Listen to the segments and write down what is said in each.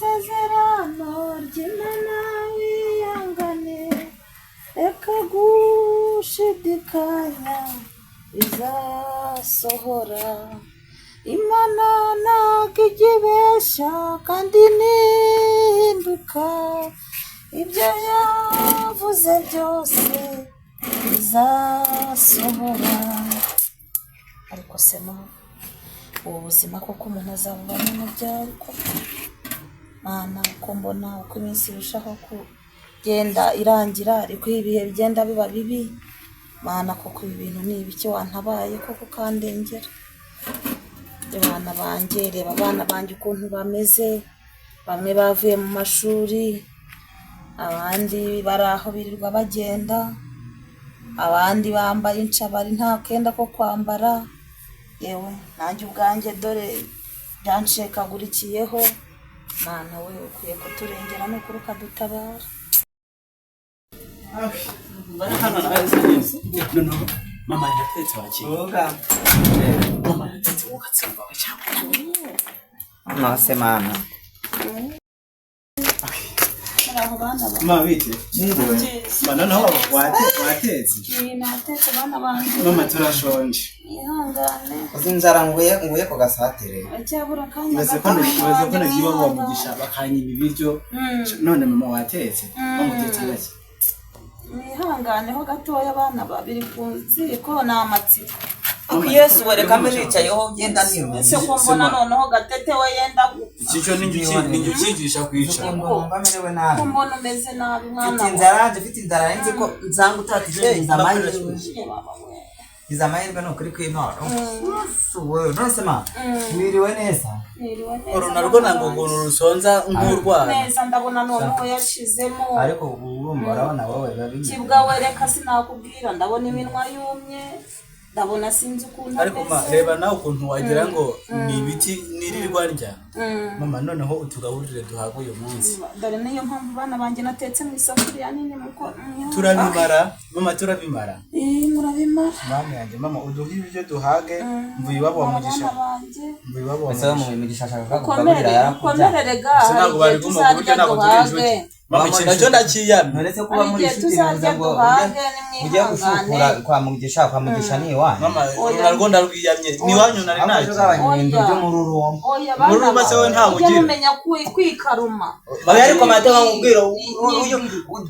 isezerano ry'Imana wihangane reka gushidikanya izasohora Imana ntabwo igibeshya kandi ntihinduka ibyo yavuze byose bizasohora ariko se ubu buzima koko umuntu azabubamo mu byaro koko Mana uko mbona uko iminsi irushaho kugenda irangira ariko ibihe bigenda biba bibi Mana koko ibi bintu ni ibiki wantabaye koko kandengera abana banjye reba abana banjye ukuntu bameze bamwe bavuye mu mashuri abandi bari aho birirwa bagenda abandi bambaye incabari nta kenda ko kwambara yewe nanjye ubwanjye dore byanshekagurikiyeho Mana we ukwiye kuturengera no kuruka dutabara Mama yatetse wakiye. Mama yatetse ukatsimba cyangwa. Nose mama. Mama bite? Bana naho watetse. Natetse bana banje. Mama turashonje. Ihangane. Uzinzara nguye ko gasatere. Acyabura kanya. Baze ko nagiye bamugisha bakanyima ibiryo. None mama watetse. Bamutetse bake. Ihangane ho gatoya abana babiri kunziko namatsiko. Yesu wereka mbe nicayeho ngenda niyo. Ese ko mbona noneho gatete we yenda Ikico ninjukigisha kwicara. Bamerewe nabi. Ko mbona umeze nabi mwana. Mfite inzara nzi ko nzanga utatije izamahirwe. Izamahirwe no kuri kw'Imana. Suwe nose ma. Wiriwe neza. Narwo nango rusonza nk'urwana. Neza ndabona noneho yashizemo. Ariko urumva urabona wowe babi. Kibwa wereka sinakubwira ndabona iminwa yumye. Ndabona sinzi ukuntu ariko reba nawe ukuntu wagira ngo ni ibiti nirirwa ndya mama noneho utugaburire duhaga uyu munsi dore niyo mpamvu bana banjye natetse mu isafuriya nini muko turabimara mama turabimara murabimara mama yanjye mama uduhe ibyo duhage mvuye iwabo wamugisha mvuye iwabo wamugisha mu migisha ashaka kugaburira yarakuja ntabwo bari guma buryo ntabwo turi mama ikintu cyo ndakiyamye uretse kuba muri shiti neza ngo ujye gushukura kwa mugisha ni iwanyu mama narwo ndarwiyamye ni wanyu nari naje byo muri urumba muri urumba se we ntawe ugira umenya kwikaruma oya ariko mateka nkubwira uyu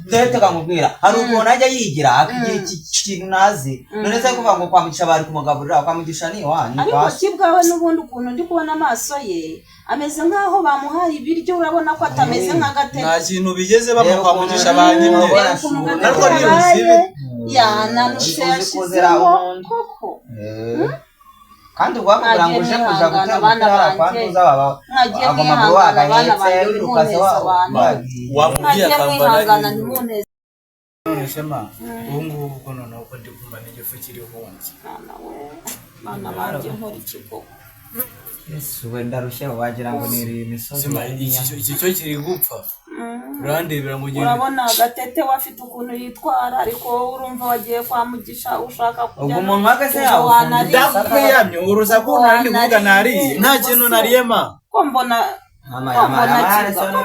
ndeteka nkubwira hari umuntu ajya yigira akigira ikintu nazi none se kuvuga ngo kwa mugisha bari kumugaburira kwa mugisha ni iwanyu ariko kibwawe n'ubundi ukuntu ndi kubona amaso ye ameze nkaho bamuhaye ibiryo urabona ko atameze nk'agatete nta kintu bigeze bamukamugisha banyimye narwo ni uzibe yananutse yashizemo koko kandi ubwakubwira ngo uje kuja gutera umupira kwa ntuza baba agoma mu waga yetse urukaze wamubwiye akambara none shema ubungubu uko noneho ko ndi kumva n'igifu kiri honze mana banje nkora ikiko Yesu wenda rushye wagira ngo ni imisozi iki cyo kiri gupfa urandebera ngo ngende urabona gatete wafite ukuntu yitwara ariko urumva wagiye kwa mugisha ushaka kujya ubwo umuntu wagase yawo ndakwiyamye uruza ko nari kuvuga nari nta kintu nariyema ko mbona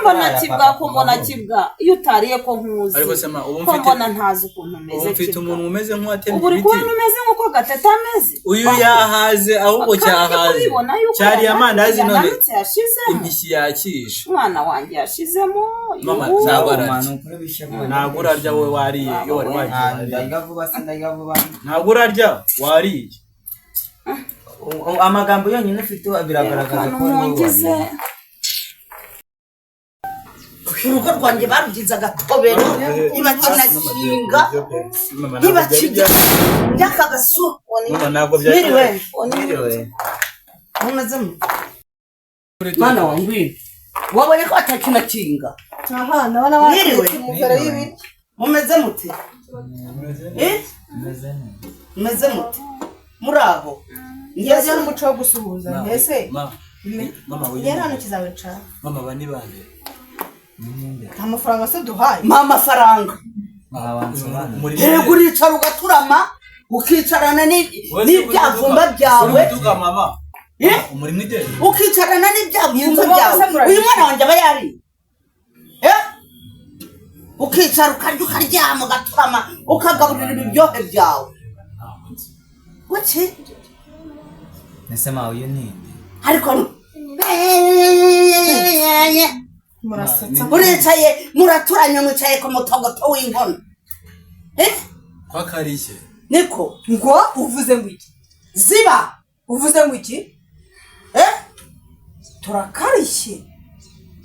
mbona kibwa iyo utariye ko nkuzi ariko sema ubu mfite mbona ntazi ukuntu umeze mfite umuntu umeze nk'uwatemye ibiti ubu ukuntu umeze nk'uko gatete ameze uyu yahaze ahubwo cyahaze cyari amandazi none indishyi yakisha umwana wanjye yashizemo mama ntabwo urarya wowe wariye iyo wari wagiye ntabwo urarya wariye amagambo yonyine ufite biragaragaza ko wariye urugo rwanjye barugize agatobero ntibakinakinga ntibakijya byakagasura ntabwo byari mwiriwe umezemo mwana wangu wabonye ko atakinakinga aha nabona mwiriwe mumeze mute mumeze mute muri aho ngeze n'umuco wo gusuhuza mbese mama yaranukiza wicara mama bani bande amafaranga se duhaye amafaranga uri uricara ugaturama ukicarana n'ibyavumba byawe umurimo ideni ukicarana n'ibyabyumva byawe uyu mwana wanjye aba yari ukicara ukarya ukaryama ugaturama ukagaburira ibiryohe byawe kuki Nese mawe iyo ninde ariko murasetsa uricaye muraturanye mwicaye ku mutogoto w'inkono kwa karishye niko ngo uvuze ngo iki ziba uvuze ngo iki turakarishye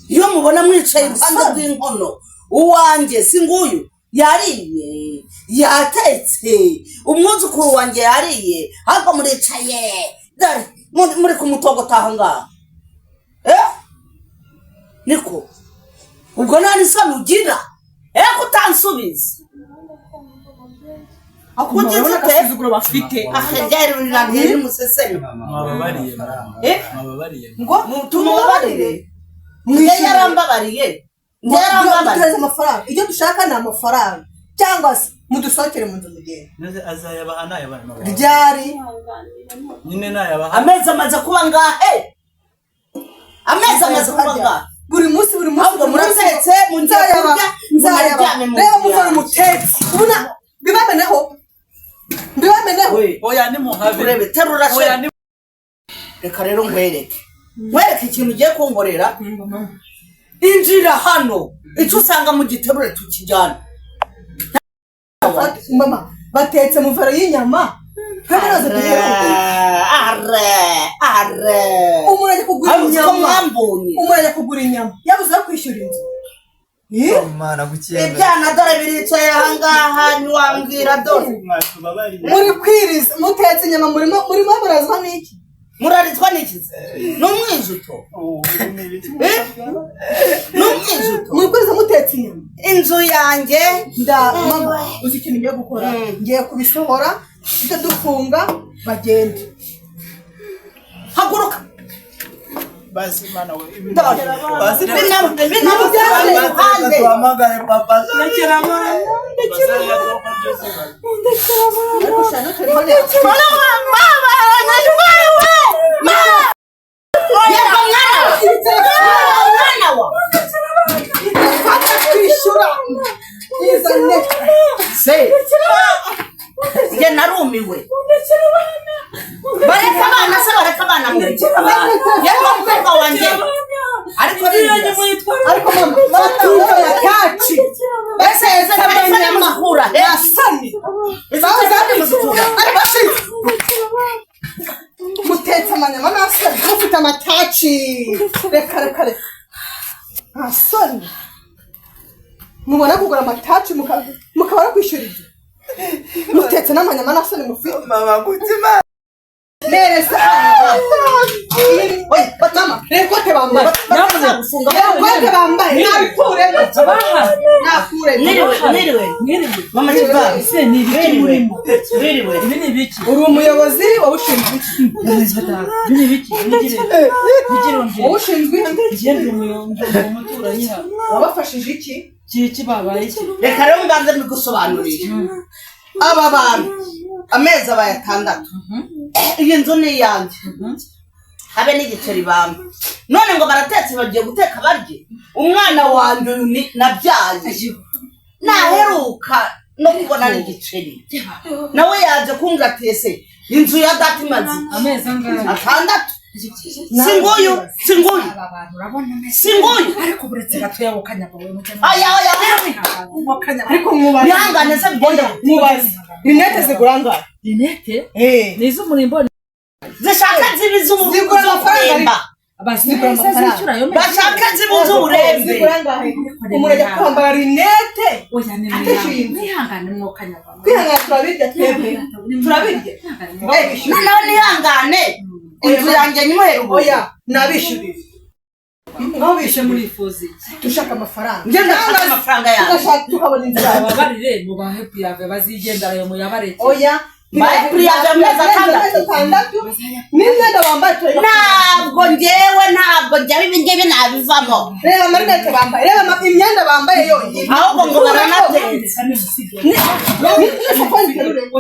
iyo mubona mwicaye iruhande rw'inkono uwanjye si nguyu yariye yatetse umwuzukuru wanjye yariye ahubwo muricaye dore muri ku mutogoto aho ngaho niko ubwo nta n'isoni ugira kutansubiza urabona agasuzuguro bafite akajyari rirangire n'umuseseri mwababariye mwababariye ngo tumubabarire mwiye yarambabariye tureze amafaranga icyo dushaka ni amafaranga cyangwa se mudusohokere mu nzu mugende azayabaha nayabana ryari nyine nayabaha amezi amaze kuba ngahe amezi amaze kuba ngahe buri munsi ahubwo muratetse munzayaba reba muzana umutetsi ubona bibameneho oya nimuhabe urebe terura reka rero nkwereke ikintu ugiye kunkorera injira hano icyo usanga mu giterure tukijyana mama batetse mu vero y'inyama tweberaza umuntu ajya kugura inyama yabuze aho kwishyura inzu ibyana dore biricaye ahangaha ntiwambwira dore muri kwiriza mutetse inyama murimo murazwa n'iki murarizwa n'iki ni umwijuto muri kwiriza mutetse inyama inzu yanjye mama uzi ikintu ngiye gukora ngiye kubisohora ibyo dufunga bagende haguruka basi mana we binamu byabaye hanze tuhamagare papa njye narumiwe bareka abana yego mukobwa wanjye ariko mama mataci ese eze n'amahura yasani mutetse amanyama nasani mufite amataci reka ntasoni mubona kugura amataci mukabara kwishyura ibyo mutetse n'amanyama nasoni mufite mama kutima nereza mama rekote bambaye rekote bambaye niriwe mama kiva niriwe uri umuyobozi wawushinzwe wabafashije iki reka rero mbanze mbigusobanurire aba bantu amezi abaye 6 iyi nzu ni iyanjye habe n'igiceri bamba none ngo baratetse bagiye guteka barye umwana wanjye nabyaye naheruka no kubona n'igiceri nawe yaje kungatese inzu ya dati mazi amezi angahe 6 singuyu ariko buretse gato yawo kanyabawe aya ariko mwubaze nihangane se bonda mwubaze rinete ziguranga rinete nizo murimbo zishaka zibiza uburemba abazigura amafaranga bashaka zibuza uburembe umurege kwambara rinete oya nihangane mwo kanyabawe kwihangana turabirya noneho nihangane inzu yanjye nyumuherubo oya nabishyurire ngaho bishe muri ifuzi dushaka amafaranga njye ndashaka amafaranga yawe tukabona inzira ababarire mubahe kuyave bazigendera yo muyabareke oya baye piriyaje amezi atandatu n'imyenda wambaye ntabwo njyewe ibi ngibi nabivamo reba amarinete bambaye reba imyenda bambaye yonyine ahubwo ngo baranatetse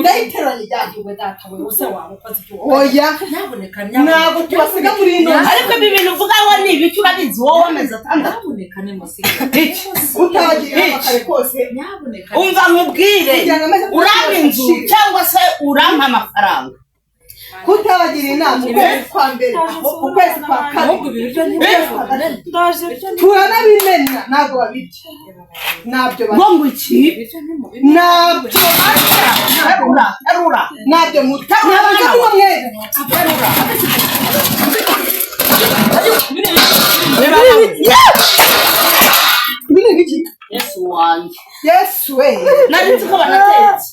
ndayiteranye ijyanye oya ntabwo tubasiga muri ino ariko ibi bintu uvuga ngo ni ibiki urabizi wowe amezi atandatu utagira amakare kose umva nkubwire uraba inzu cyangwa se urampa amafaranga kutabagira inama ukwezi kwa mbere ukwezi kwa kabiri turanabimena ntabwo babirya ntabyo ngo iki ntabyo erura ntabyo mutabaza n'umwere ibi ni ibiki Yesu wanjye yesu we nari nzi ko banatetse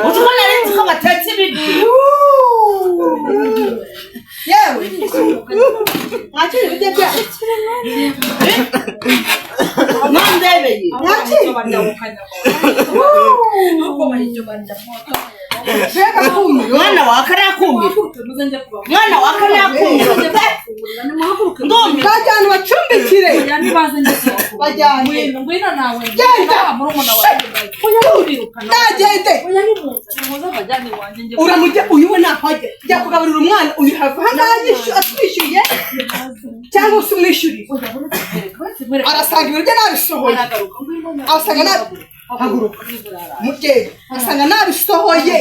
utuko nari nzi ko batetse ibiryo yewe mwakira ibiryo byacu mwandebeye mwana wa kariya kumiro bajyana bacumbikire bajyane ntagende uramujya uyu we nahajya jya kugaburira umwana uyu hava ahangaha atwishyuye cyangwa se umwishyuriye arasanga ibiryo nabisohoye arasanga haguruka mugende asanga nabisohoye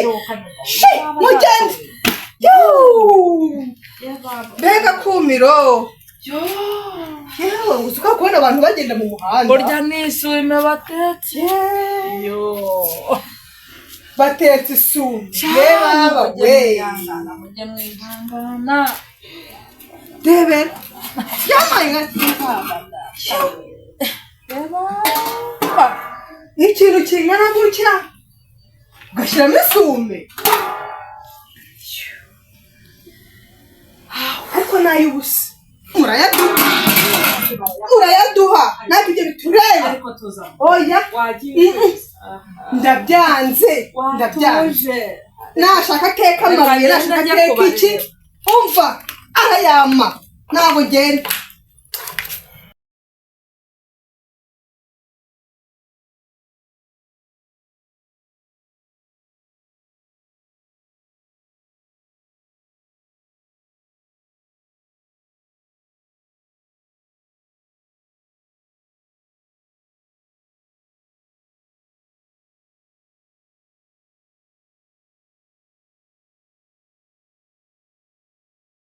mugende mbega kumiro yewe gusa ukabona abantu bagenda mu muhanda burya n'isume batetse batetse isume reba we mujye mwihangana rebera yamaye nk'ikintu kingana gutya ugashyiramo isume ariko n'ay'ubusa murayaduha natwe ibyo bitureba oya ndabyanze nashaka keke amabuye nashaka keke iki umva arayama ntabwo ugenda